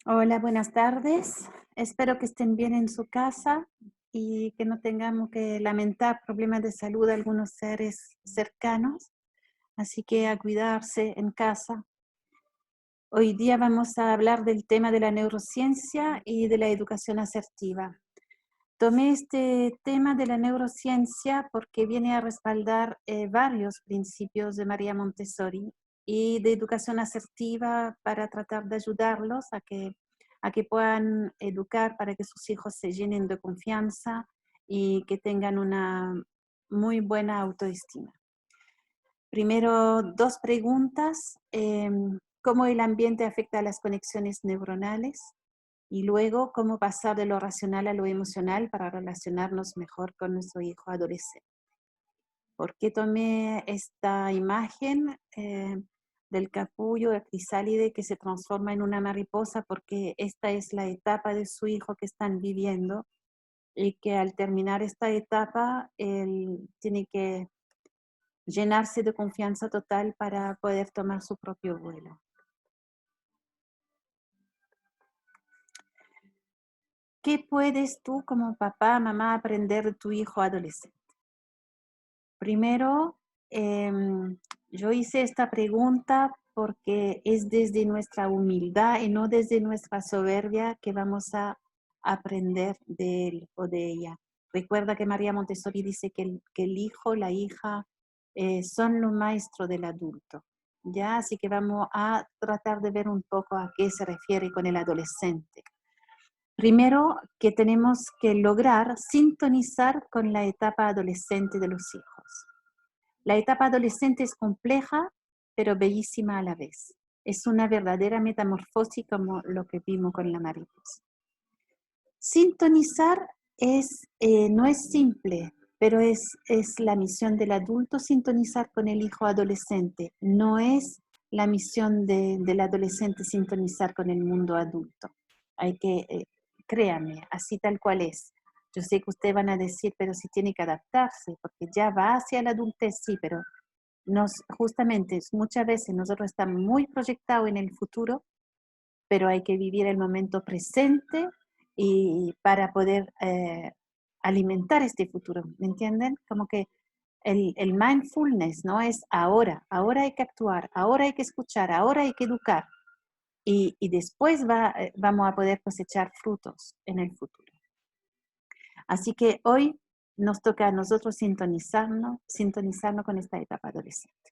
Hola, buenas tardes. Espero que estén bien en su casa y que no tengamos que lamentar problemas de salud de algunos seres cercanos. Así que a cuidarse en casa. Hoy día vamos a hablar del tema de la neurociencia y de la educación asertiva. Tomé este tema de la neurociencia porque viene a respaldar varios principios de María Montessori y de educación asertiva para tratar de ayudarlos a que puedan educar para que sus hijos se llenen de confianza y que tengan una muy buena autoestima. Primero, dos preguntas. ¿Cómo el ambiente afecta a las conexiones neuronales? Y luego, cómo pasar de lo racional a lo emocional para relacionarnos mejor con nuestro hijo adolescente. ¿Por qué tomé esta imagen del capullo de crisálide que se transforma en una mariposa? Porque esta es la etapa de su hijo que están viviendo y que al terminar esta etapa, él tiene que llenarse de confianza total para poder tomar su propio vuelo. ¿Qué puedes tú como papá, mamá aprender de tu hijo adolescente? Primero, yo hice esta pregunta porque es desde nuestra humildad y no desde nuestra soberbia que vamos a aprender de él o de ella. Recuerda que María Montessori dice que el hijo, la hija, son los maestros del adulto. ¿Ya? Así que vamos a tratar de ver un poco a qué se refiere con el adolescente. Primero, que tenemos que lograr sintonizar con la etapa adolescente de los hijos. La etapa adolescente es compleja, pero bellísima a la vez. Es una verdadera metamorfosis como lo que vimos con la mariposa. Sintonizar no es simple, pero es la misión del adulto sintonizar con el hijo adolescente. No es la misión del adolescente sintonizar con el mundo adulto. Hay que, créanme, así tal cual es. Yo sé que ustedes van a decir, pero si tiene que adaptarse, porque ya va hacia la adultez, sí, pero justamente muchas veces nosotros estamos muy proyectados en el futuro, pero hay que vivir el momento presente y para poder alimentar este futuro, ¿me entienden? Como que el mindfulness, ¿no? Es ahora hay que actuar, ahora hay que escuchar, ahora hay que educar y después vamos a poder cosechar frutos en el futuro. Así que hoy nos toca a nosotros sintonizarnos con esta etapa adolescente.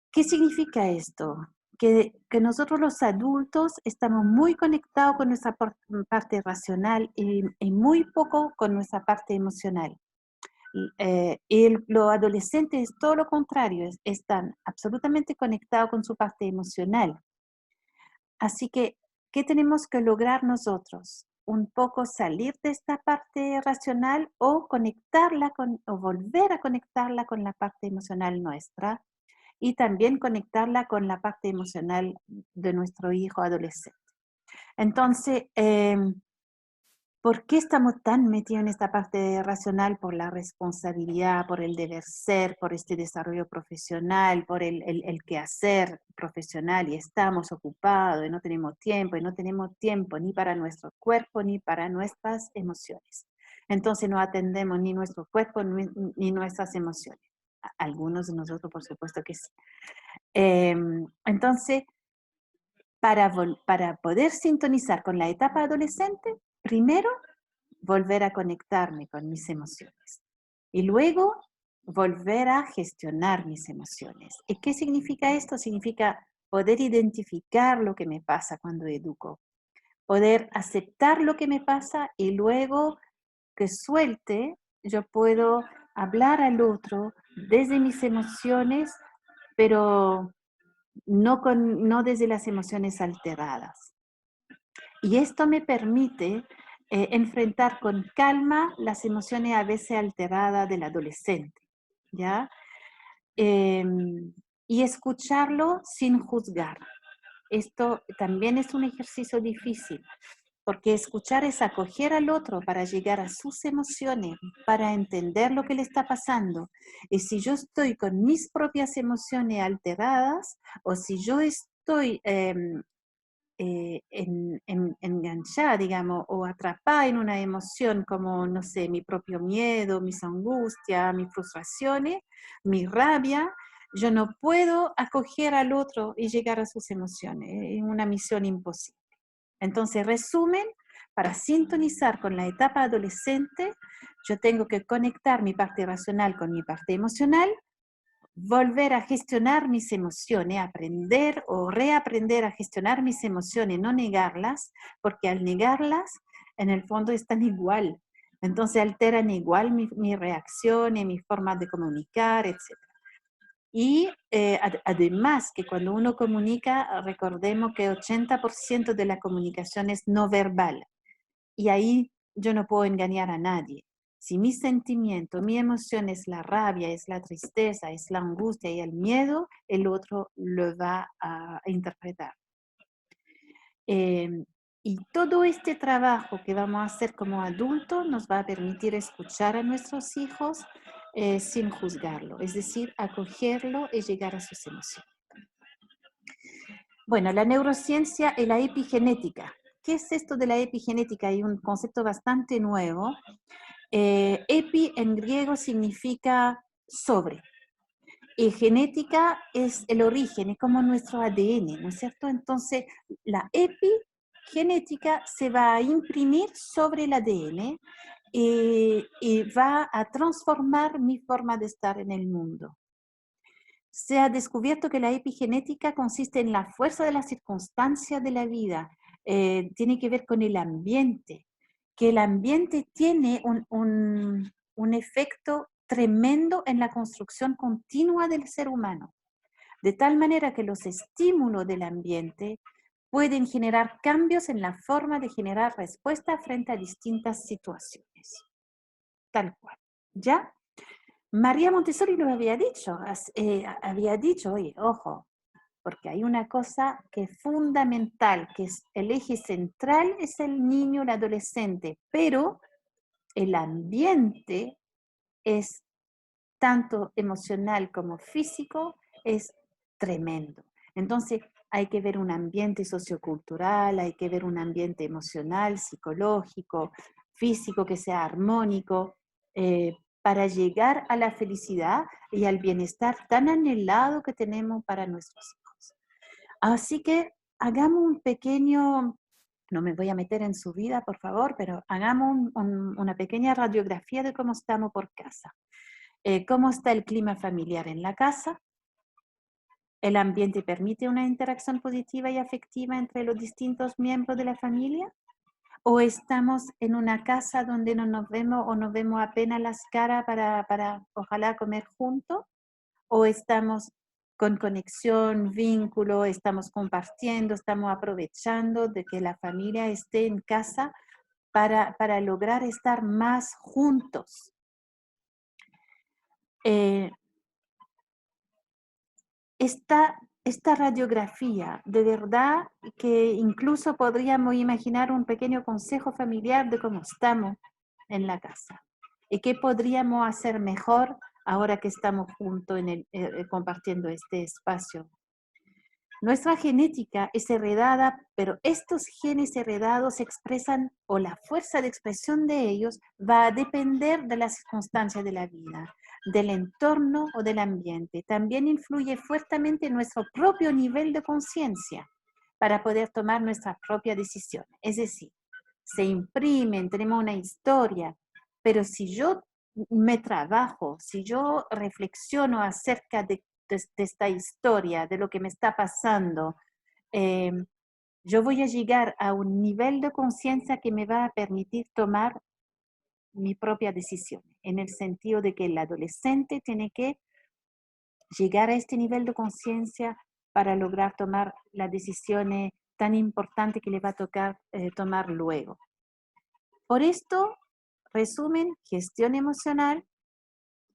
¿Qué significa esto? Que nosotros los adultos estamos muy conectados con nuestra parte racional y muy poco con nuestra parte emocional. Los adolescentes es todo lo contrario, están absolutamente conectados con su parte emocional. Así que, ¿qué tenemos que lograr nosotros? Un poco salir de esta parte racional o o volver a conectarla con la parte emocional nuestra y también conectarla con la parte emocional de nuestro hijo adolescente. Entonces, ¿por qué estamos tan metidos en esta parte racional? Por la responsabilidad, por el deber ser, por este desarrollo profesional, por el quehacer profesional y estamos ocupados y no tenemos tiempo ni para nuestro cuerpo ni para nuestras emociones. Entonces no atendemos ni nuestro cuerpo ni nuestras emociones. Algunos de nosotros, por supuesto que sí. Entonces, para poder sintonizar con la etapa adolescente, primero volver a conectarme con mis emociones y luego volver a gestionar mis emociones. ¿Y qué significa esto? Significa poder identificar lo que me pasa cuando educo, poder aceptar lo que me pasa y luego que suelte, yo puedo hablar al otro desde mis emociones, pero no desde las emociones alteradas. Y esto me permite enfrentar con calma las emociones a veces alteradas del adolescente, ¿ya? Y escucharlo sin juzgar. Esto también es un ejercicio difícil, porque escuchar es acoger al otro para llegar a sus emociones, para entender lo que le está pasando. Y si yo estoy con mis propias emociones alteradas, o si yo estoy enganchada, digamos, o atrapada en una emoción como, no sé, mi propio miedo, mis angustias, mis frustraciones, mi rabia, yo no puedo acoger al otro y llegar a sus emociones. Es una misión imposible. Entonces, resumen, para sintonizar con la etapa adolescente, yo tengo que conectar mi parte racional con mi parte emocional, volver a gestionar mis emociones, aprender o reaprender a gestionar mis emociones, no negarlas, porque al negarlas, en el fondo están igual. Entonces alteran igual mis reacciones, mis formas de comunicar, etc. Y además que cuando uno comunica, recordemos que 80% de la comunicación es no verbal. Y ahí yo no puedo engañar a nadie. Si mi sentimiento, mi emoción es la rabia, es la tristeza, es la angustia y el miedo, el otro lo va a interpretar. Y todo este trabajo que vamos a hacer como adultos nos va a permitir escuchar a nuestros hijos sin juzgarlo, es decir, acogerlo y llegar a sus emociones. Bueno, la neurociencia y la epigenética. ¿Qué es esto de la epigenética? Hay un concepto bastante nuevo. Epi en griego significa sobre. Y genética es el origen, es como nuestro ADN, ¿no es cierto? Entonces, la epigenética se va a imprimir sobre el ADN y va a transformar mi forma de estar en el mundo. Se ha descubierto que la epigenética consiste en la fuerza de las circunstancias de la vida, tiene que ver con el ambiente, que el ambiente tiene un efecto tremendo en la construcción continua del ser humano, de tal manera que los estímulos del ambiente pueden generar cambios en la forma de generar respuesta frente a distintas situaciones, tal cual. ¿Ya? María Montessori lo había dicho, oye, ojo, porque hay una cosa que es fundamental, que es el eje central es el niño, el adolescente, pero el ambiente es tanto emocional como físico, es tremendo. Entonces hay que ver un ambiente sociocultural, hay que ver un ambiente emocional, psicológico, físico que sea armónico, para llegar a la felicidad y al bienestar tan anhelado que tenemos para nuestros hijos. Así que hagamos un pequeño, no me voy a meter en su vida, por favor, pero hagamos una pequeña radiografía de cómo estamos por casa. ¿Cómo está el clima familiar en la casa? ¿El ambiente permite una interacción positiva y afectiva entre los distintos miembros de la familia? ¿O estamos en una casa donde no nos vemos o nos vemos apenas las caras para ojalá comer juntos? ¿O estamos con conexión, vínculo, estamos compartiendo, estamos aprovechando de que la familia esté en casa para lograr estar más juntos? Eh, esta radiografía, de verdad que incluso podríamos imaginar un pequeño consejo familiar de cómo estamos en la casa y qué podríamos hacer mejor ahora que estamos juntos compartiendo este espacio. Nuestra genética es heredada, pero estos genes heredados expresan, o la fuerza de expresión de ellos va a depender de las circunstancias de la vida, del entorno o del ambiente. También influye fuertemente en nuestro propio nivel de conciencia para poder tomar nuestras propias decisiones. Es decir, se imprimen, tenemos una historia, pero si yo me trabajo, si yo reflexiono acerca de esta historia, de lo que me está pasando, eh, yo voy a llegar a un nivel de conciencia que me va a permitir tomar mi propia decisión, en el sentido de que el adolescente tiene que llegar a este nivel de conciencia para lograr tomar las decisiones tan importantes que le va a tocar tomar luego. Por esto, resumen, gestión emocional.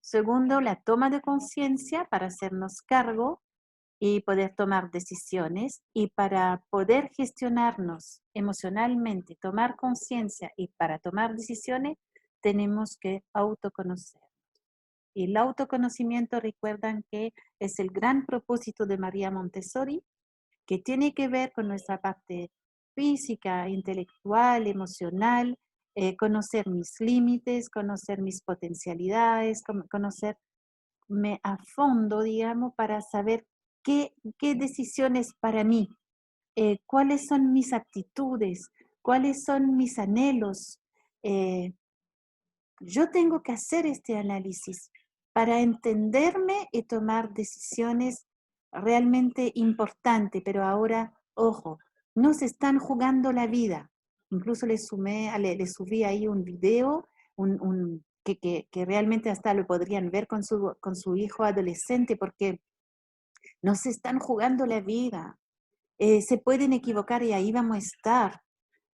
Segundo, la toma de conciencia para hacernos cargo y poder tomar decisiones. Y para poder gestionarnos emocionalmente, tomar conciencia y para tomar decisiones, tenemos que autoconocer. Y el autoconocimiento, recuerdan que es el gran propósito de María Montessori, que tiene que ver con nuestra parte física, intelectual, emocional, conocer mis límites, conocer mis potencialidades, conocerme a fondo, digamos, para saber qué decisiones para mí, cuáles son mis actitudes, cuáles son mis anhelos. eh, yo tengo que hacer este análisis para entenderme y tomar decisiones realmente importantes, pero ahora, ojo, no se están jugando la vida. Incluso le subí ahí un video que realmente hasta lo podrían ver con su hijo adolescente, porque no se están jugando la vida. Se pueden equivocar y ahí vamos a estar,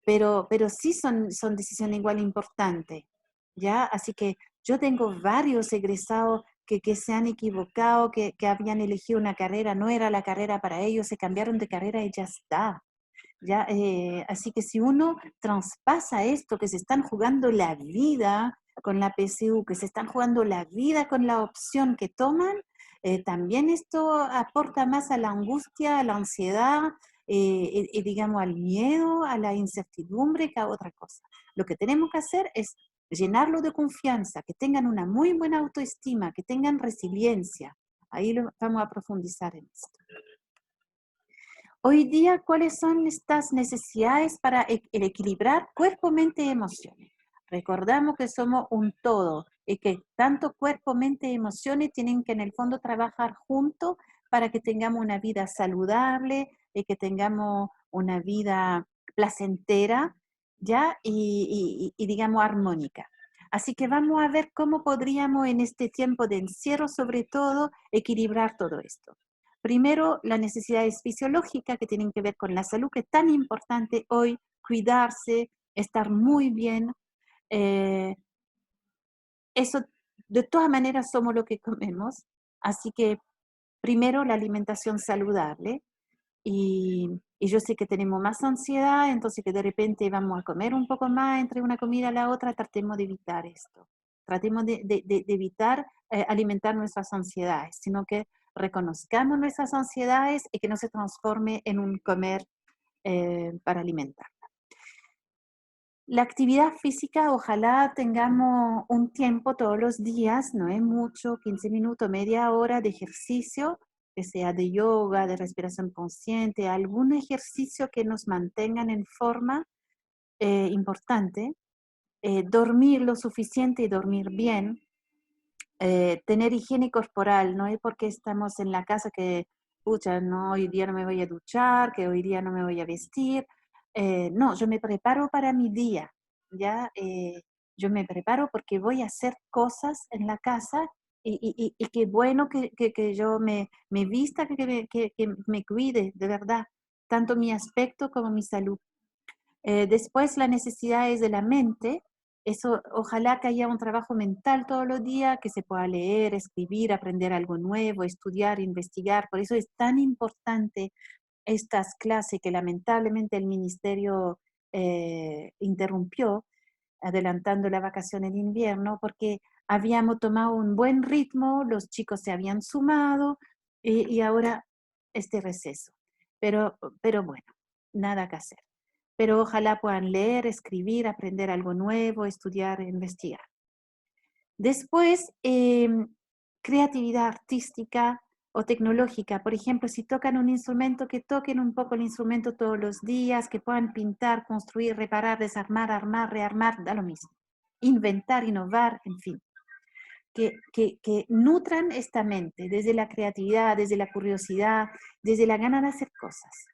pero sí son decisiones igual importantes, ¿ya? Así que yo tengo varios egresados que se han equivocado, que habían elegido una carrera, no era la carrera para ellos, se cambiaron de carrera y ya está. ¿Ya? Así que si uno traspasa esto, que se están jugando la vida con la PSU, que se están jugando la vida con la opción que toman, también esto aporta más a la angustia, a la ansiedad, y digamos al miedo, a la incertidumbre que a otra cosa. Lo que tenemos que hacer es llenarlo de confianza, que tengan una muy buena autoestima, que tengan resiliencia. Ahí vamos a profundizar en esto. Hoy día, ¿cuáles son estas necesidades para el equilibrar cuerpo, mente y emociones? Recordamos que somos un todo y que tanto cuerpo, mente y emociones tienen que en el fondo trabajar juntos para que tengamos una vida saludable y que tengamos una vida placentera, ¿ya? Y digamos armónica. Así que vamos a ver cómo podríamos en este tiempo de encierro, sobre todo, equilibrar todo esto. Primero, las necesidades fisiológicas que tienen que ver con la salud, que es tan importante hoy, cuidarse, estar muy bien. eh, Eso, de todas maneras, somos lo que comemos. Así que primero la alimentación saludable. Y yo sé que tenemos más ansiedad, entonces que de repente vamos a comer un poco más entre una comida a la otra, tratemos de evitar esto. Tratemos de evitar alimentar nuestras ansiedades, sino que reconozcamos nuestras ansiedades y que no se transforme en un comer para alimentar. La actividad física, ojalá tengamos un tiempo todos los días, no es mucho, 15 minutos, media hora de ejercicio, que sea de yoga, de respiración consciente, algún ejercicio que nos mantengan en forma importante. Dormir lo suficiente y dormir bien. Tener higiene corporal, no es porque estamos en la casa que, pucha, no, hoy día no me voy a duchar, que hoy día no me voy a vestir. No, yo me preparo para mi día, ¿ya? Yo me preparo porque voy a hacer cosas en la casa y qué bueno que yo me vista, que me cuide, de verdad, tanto mi aspecto como mi salud. Después, las necesidades de la mente, eso ojalá que haya un trabajo mental todos los días, que se pueda leer, escribir, aprender algo nuevo, estudiar, investigar. Por eso es tan importante estas clases que lamentablemente el ministerio interrumpió, adelantando la vacación en invierno, porque habíamos tomado un buen ritmo, los chicos se habían sumado y ahora este receso. Pero bueno, nada que hacer. Pero ojalá puedan leer, escribir, aprender algo nuevo, estudiar, investigar. Después, creatividad artística o tecnológica. Por ejemplo, si tocan un instrumento, que toquen un poco el instrumento todos los días, que puedan pintar, construir, reparar, desarmar, armar, rearmar, da lo mismo. Inventar, innovar, en fin. Que nutran esta mente desde la creatividad, desde la curiosidad, desde la gana de hacer cosas.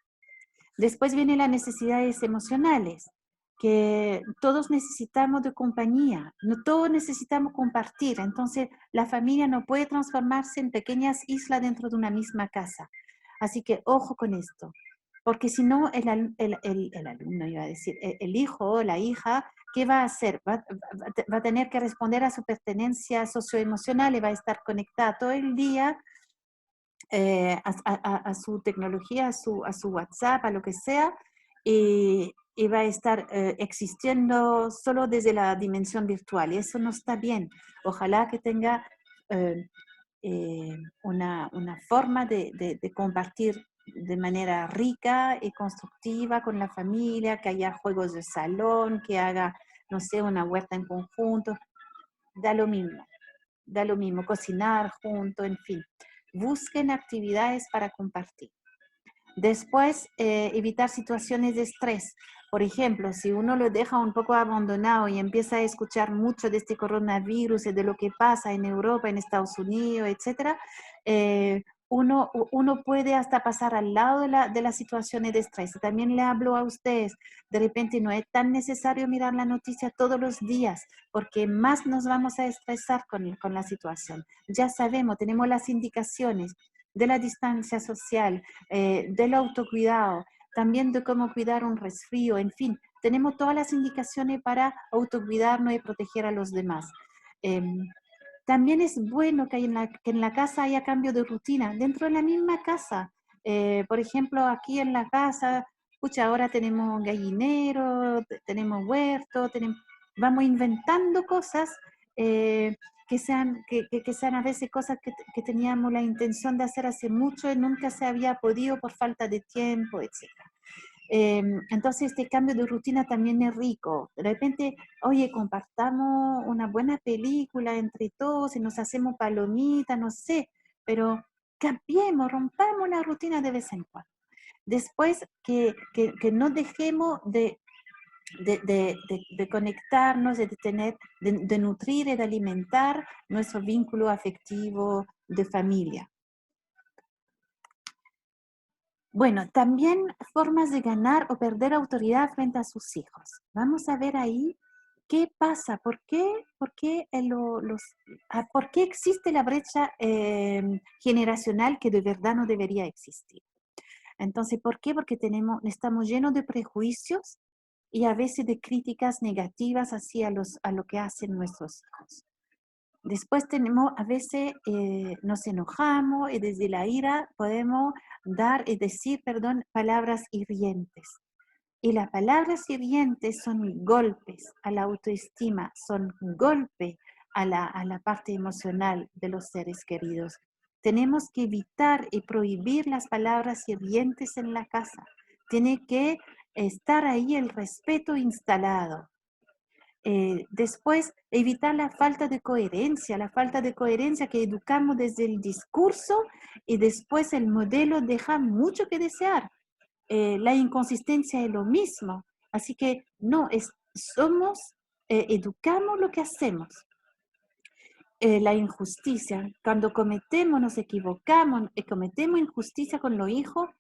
Después vienen las necesidades emocionales, que todos necesitamos de compañía, no todos necesitamos compartir, entonces la familia no puede transformarse en pequeñas islas dentro de una misma casa. Así que ojo con esto, porque si no el alumno, iba a decir, el hijo o la hija, ¿qué va a hacer? Va a tener que responder a su pertenencia socioemocional y va a estar conectada todo el día a su tecnología, a su WhatsApp, a lo que sea, y va a estar existiendo solo desde la dimensión virtual. Y eso no está bien. Ojalá que tenga una forma de compartir de manera rica y constructiva con la familia, que haya juegos de salón, que haga, no sé, una huerta en conjunto, da lo mismo, da lo mismo, cocinar junto, en fin. Busquen actividades para compartir. Después, evitar situaciones de estrés. Por ejemplo, si uno lo deja un poco abandonado y empieza a escuchar mucho de este coronavirus y de lo que pasa en Europa, en Estados Unidos, etcétera, uno puede hasta pasar al lado de las situaciones de estrés. También le hablo a ustedes, de repente no es tan necesario mirar la noticia todos los días, porque más nos vamos a estresar con la situación. Ya sabemos, tenemos las indicaciones de la distancia social, del autocuidado, también de cómo cuidar un resfrío, en fin, tenemos todas las indicaciones para autocuidarnos y proteger a los demás. También es bueno que en la casa haya cambio de rutina, dentro de la misma casa. Por ejemplo, aquí en la casa, pucha, ahora tenemos gallinero, tenemos huerto, vamos inventando cosas que sean a veces cosas que teníamos la intención de hacer hace mucho y nunca se había podido por falta de tiempo, etc. Entonces este cambio de rutina también es rico. De repente, oye, compartamos una buena película entre todos y nos hacemos palomitas, no sé, pero cambiemos, rompamos la rutina de vez en cuando. Después, que no dejemos de conectarnos, de nutrir y de alimentar nuestro vínculo afectivo de familia. Bueno, también formas de ganar o perder autoridad frente a sus hijos. Vamos a ver ahí qué pasa, por qué existe la brecha generacional que de verdad no debería existir. Entonces, ¿por qué? Porque estamos llenos de prejuicios y a veces de críticas negativas hacia a lo que hacen nuestros hijos. Después a veces nos enojamos y desde la ira podemos decir, perdón, palabras hirientes. Y las palabras hirientes son golpes a la autoestima, son golpes a la parte emocional de los seres queridos. Tenemos que evitar y prohibir las palabras hirientes en la casa. Tiene que estar ahí el respeto instalado. Después, evitar la falta de coherencia que educamos desde el discurso y después el modelo deja mucho que desear. La inconsistencia es lo mismo. Así que no, educamos lo que hacemos. La injusticia, cuando nos equivocamos y cometemos injusticia con los hijos,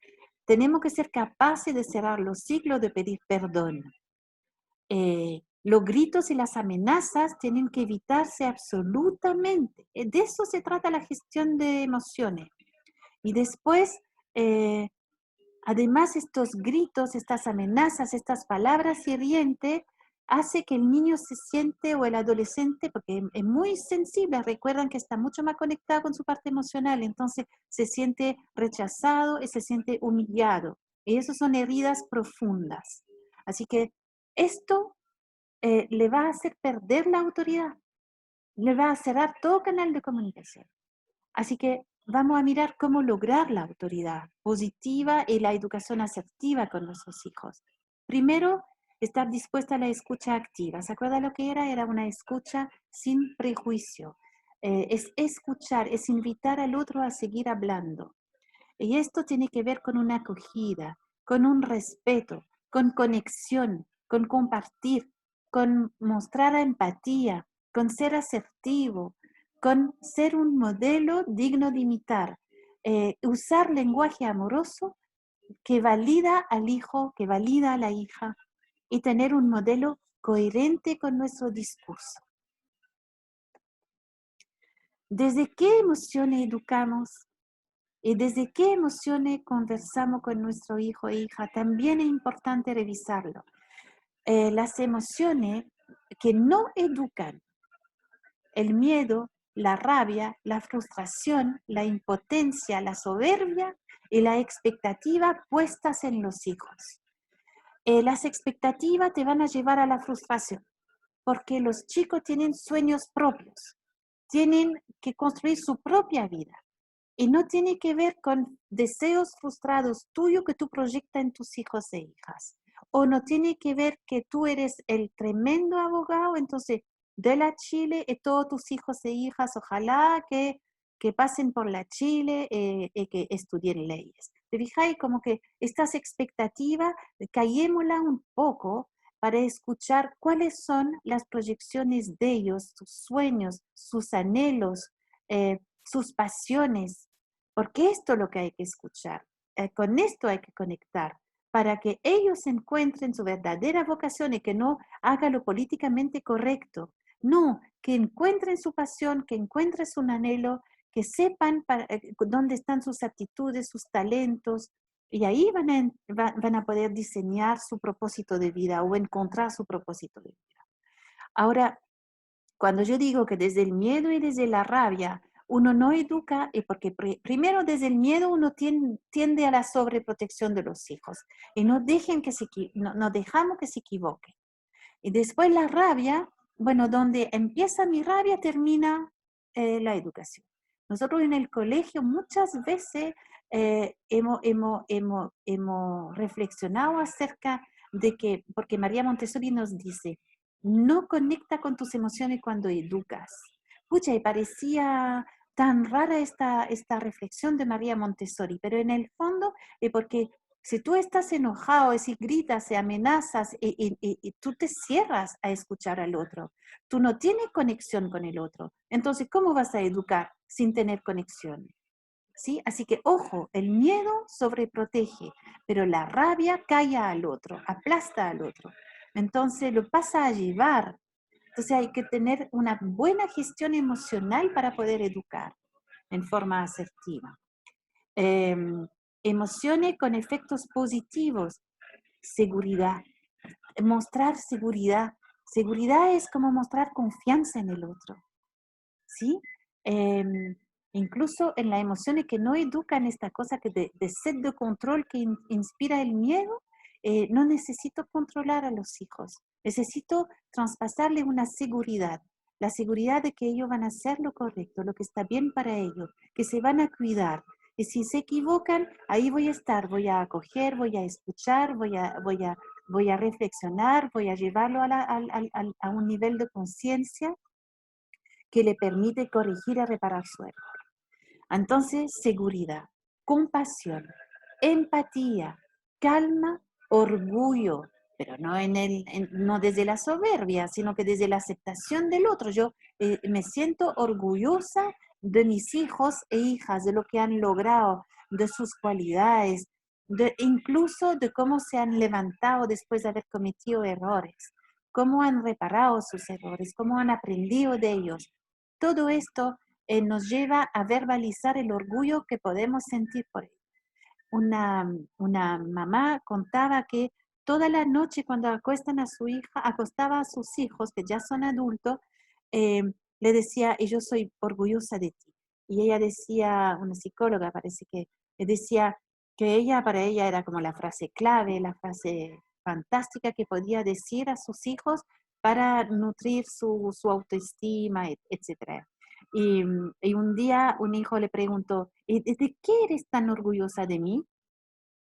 tenemos que ser capaces de cerrar los ciclos de pedir perdón. Los gritos y las amenazas tienen que evitarse absolutamente. De eso se trata la gestión de emociones. Y después, además, estos gritos, estas amenazas, estas palabras hirientes, hace que el niño se siente, o el adolescente, porque es muy sensible, recuerdan que está mucho más conectado con su parte emocional, entonces se siente rechazado y se siente humillado. Y eso son heridas profundas. Así que esto le va a hacer perder la autoridad, le va a cerrar todo canal de comunicación. Así que vamos a mirar cómo lograr la autoridad positiva y la educación asertiva con nuestros hijos. Primero, estar dispuesta a la escucha activa. ¿Se acuerda lo que era? Era una escucha sin prejuicio. Es escuchar, es invitar al otro a seguir hablando. Y esto tiene que ver con una acogida, con un respeto, con conexión, con compartir, con mostrar empatía, con ser asertivo, con ser un modelo digno de imitar. Usar lenguaje amoroso que valida al hijo, que valida a la hija, y tener un modelo coherente con nuestro discurso. ¿Desde qué emociones educamos? Y desde qué emociones conversamos con nuestro hijo e hija, también es importante revisarlo. Las emociones que no educan, el miedo, la rabia, la frustración, la impotencia, la soberbia y la expectativa puestas en los hijos. Las expectativas te van a llevar a la frustración, porque los chicos tienen sueños propios, tienen que construir su propia vida. Y no tiene que ver con deseos frustrados tuyos que tú proyectas en tus hijos e hijas. O no tiene que ver que tú eres el tremendo abogado, entonces de la Chile y todos tus hijos e hijas, ojalá que pasen por la Chile y que estudien leyes. ¿Te fijáis? Como que estas expectativas, callémosla un poco para escuchar cuáles son las proyecciones de ellos, sus sueños, sus anhelos, sus pasiones, porque esto es lo que hay que escuchar. Con esto hay que conectar para que ellos encuentren su verdadera vocación y que no haga lo políticamente correcto. No, que encuentren su pasión, que encuentren su anhelo, que sepan dónde están sus aptitudes, sus talentos, y ahí van a poder diseñar su propósito de vida o encontrar su propósito de vida. Ahora, cuando yo digo que desde el miedo y desde la rabia uno no educa, porque primero desde el miedo uno tiende a la sobreprotección de los hijos y no dejamos que se equivoquen. Y después la rabia, bueno, donde empieza mi rabia termina la educación. Nosotros en el colegio muchas veces hemos reflexionado acerca de que, porque María Montessori nos dice, no conecta con tus emociones cuando educas. Pucha, y parecía tan rara esta reflexión de María Montessori, pero en el fondo es porque si tú estás enojado, si gritas, si amenazas y tú te cierras a escuchar al otro, tú no tienes conexión con el otro. Entonces, ¿cómo vas a educar sin tener conexión? ¿Sí? Así que, ojo, el miedo sobreprotege, pero la rabia calla al otro, aplasta al otro. Entonces, lo pasa a llevar. Entonces, hay que tener una buena gestión emocional para poder educar en forma asertiva. Eh, Emociones con efectos positivos, seguridad, mostrar seguridad. Seguridad es como mostrar confianza en el otro, ¿sí? Eh, Incluso en las emociones que no educan esta cosa que de sed de control que inspira el miedo, no necesito controlar a los hijos, necesito traspasarles una seguridad, la seguridad de que ellos van a hacer lo correcto, lo que está bien para ellos, que se van a cuidar. Y si se equivocan, ahí voy a estar, voy a acoger, voy a escuchar, voy a reflexionar, voy a llevarlo a un nivel de conciencia que le permite corregir y reparar su error. Entonces, seguridad, compasión, empatía, calma, orgullo, pero no, no desde la soberbia, sino que desde la aceptación del otro. Yo me siento orgullosa de mis hijos e hijas, de lo que han logrado, de sus cualidades, incluso de cómo se han levantado después de haber cometido errores, cómo han reparado sus errores, cómo han aprendido de ellos. Todo esto nos lleva a verbalizar el orgullo que podemos sentir por él. Una mamá contaba que toda la noche cuando acuestan a su hija, acostaba a sus hijos, que ya son adultos, eh, le decía, y yo soy orgullosa de ti. Y ella decía, una psicóloga parece que decía que para ella era como la frase clave, la frase fantástica que podía decir a sus hijos para nutrir su autoestima, etc. Y un día un hijo le preguntó, ¿y de qué eres tan orgullosa de mí?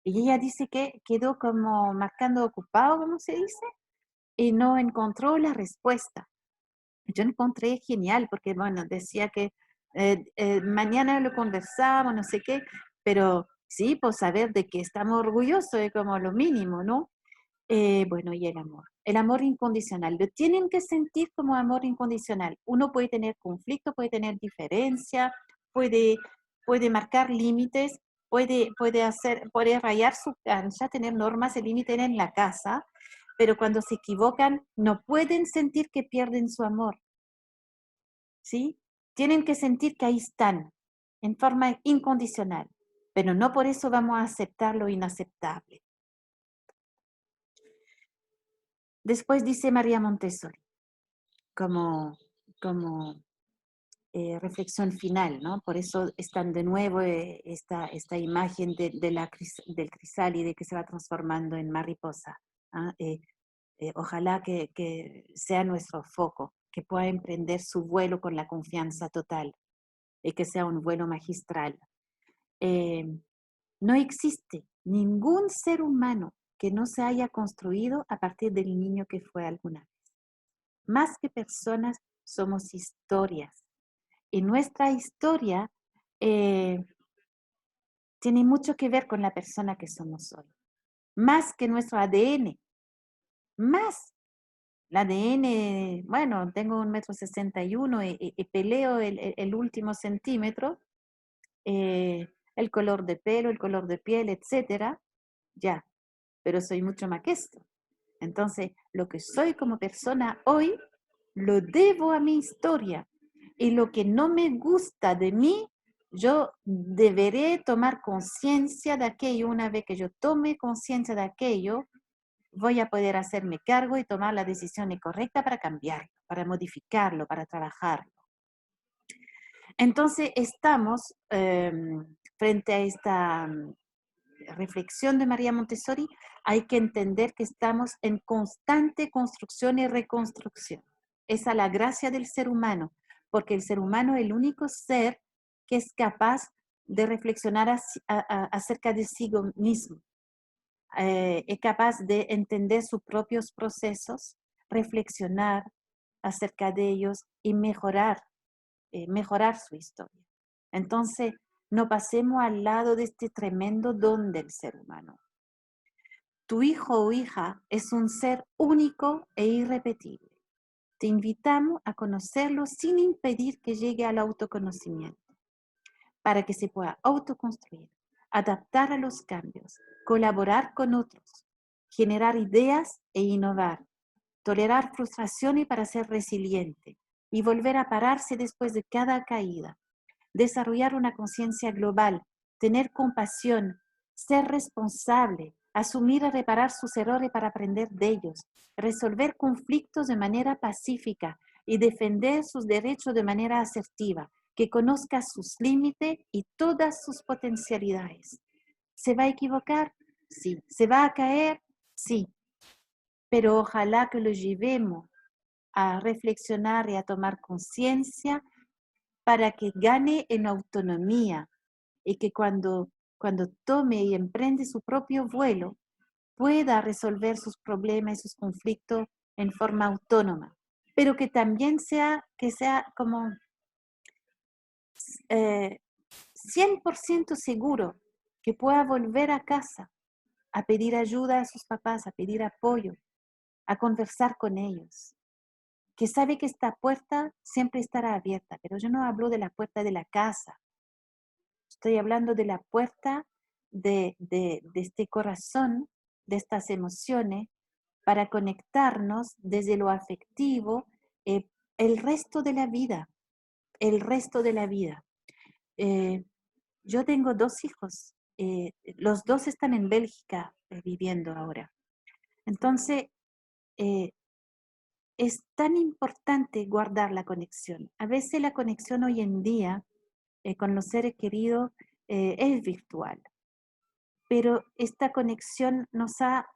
Y ella dice que quedó como marcando ocupado, como se dice, y no encontró la respuesta. Yo encontré genial porque, bueno, decía que mañana lo conversamos, no sé qué, pero sí, pues saber de que estamos orgullosos es como lo mínimo, ¿no? Bueno, y el amor incondicional, lo tienen que sentir como amor incondicional. Uno puede tener conflicto, puede tener diferencia, puede, puede marcar límites, puede rayar su cancha, tener normas y límites en la casa, pero cuando se equivocan no pueden sentir que pierden su amor, ¿sí? Tienen que sentir que ahí están, en forma incondicional, pero no por eso vamos a aceptar lo inaceptable. Después dice María Montessori, como, como reflexión final, ¿no? Por eso están de nuevo esta imagen del crisálide que se va transformando en mariposa. ¿Ah? Ojalá que sea nuestro foco, que pueda emprender su vuelo con la confianza total y que sea un vuelo magistral. Eh, no existe ningún ser humano que no se haya construido a partir del niño que fue alguna vez. Más que personas, somos historias. Y nuestra historia eh, tiene mucho que ver con la persona que somos hoy. Más que nuestro ADN, más. El ADN, bueno, tengo 1,61 m y peleo el último centímetro, el color de pelo, el color de piel, etcétera, ya, pero soy mucho más que esto. Entonces, lo que soy como persona hoy, lo debo a mi historia. Y lo que no me gusta de mí, yo deberé tomar conciencia de aquello. Una vez que yo tome conciencia de aquello, voy a poder hacerme cargo y tomar la decisión correcta para cambiarlo, para modificarlo, para trabajarlo. Entonces, estamos frente a esta reflexión de María Montessori, hay que entender que estamos en constante construcción y reconstrucción. Esa es la gracia del ser humano, porque el ser humano es el único ser que es capaz de reflexionar acerca de sí mismo. Es capaz de entender sus propios procesos, reflexionar acerca de ellos y mejorar su historia. Entonces, no pasemos al lado de este tremendo don del ser humano. Tu hijo o hija es un ser único e irrepetible. Te invitamos a conocerlo sin impedir que llegue al autoconocimiento, para que se pueda autoconstruir, adaptar a los cambios, colaborar con otros, generar ideas e innovar, tolerar frustraciones para ser resiliente y volver a pararse después de cada caída, desarrollar una conciencia global, tener compasión, ser responsable, asumir y reparar sus errores para aprender de ellos, resolver conflictos de manera pacífica y defender sus derechos de manera asertiva, que conozca sus límites y todas sus potencialidades. ¿Se va a equivocar? Sí. ¿Se va a caer? Sí. Pero ojalá que lo llevemos a reflexionar y a tomar conciencia para que gane en autonomía y que cuando tome y emprende su propio vuelo, pueda resolver sus problemas y sus conflictos en forma autónoma, pero que también sea como 100% seguro que pueda volver a casa a pedir ayuda a sus papás, a pedir apoyo, a conversar con ellos, que sabe que esta puerta siempre estará abierta, pero yo no hablo de la puerta de la casa, estoy hablando de la puerta de este corazón, de estas emociones, para conectarnos desde lo afectivo el resto de la vida, el resto de la vida. Eh, yo tengo 2 hijos, los 2 están en Bélgica viviendo ahora. Entonces, eh, es tan importante guardar la conexión. A veces la conexión hoy en día con los seres queridos es virtual, pero esta conexión nos ha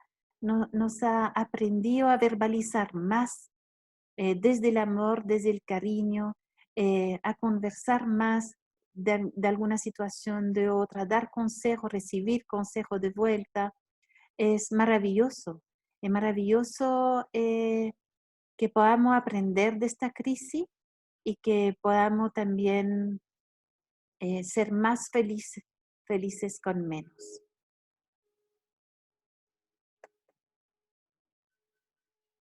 aprendido a verbalizar más desde el amor, desde el cariño, a conversar más de alguna situación, de otra, dar consejo, recibir consejo de vuelta. Es maravilloso que podamos aprender de esta crisis y que podamos también ser más felices con menos.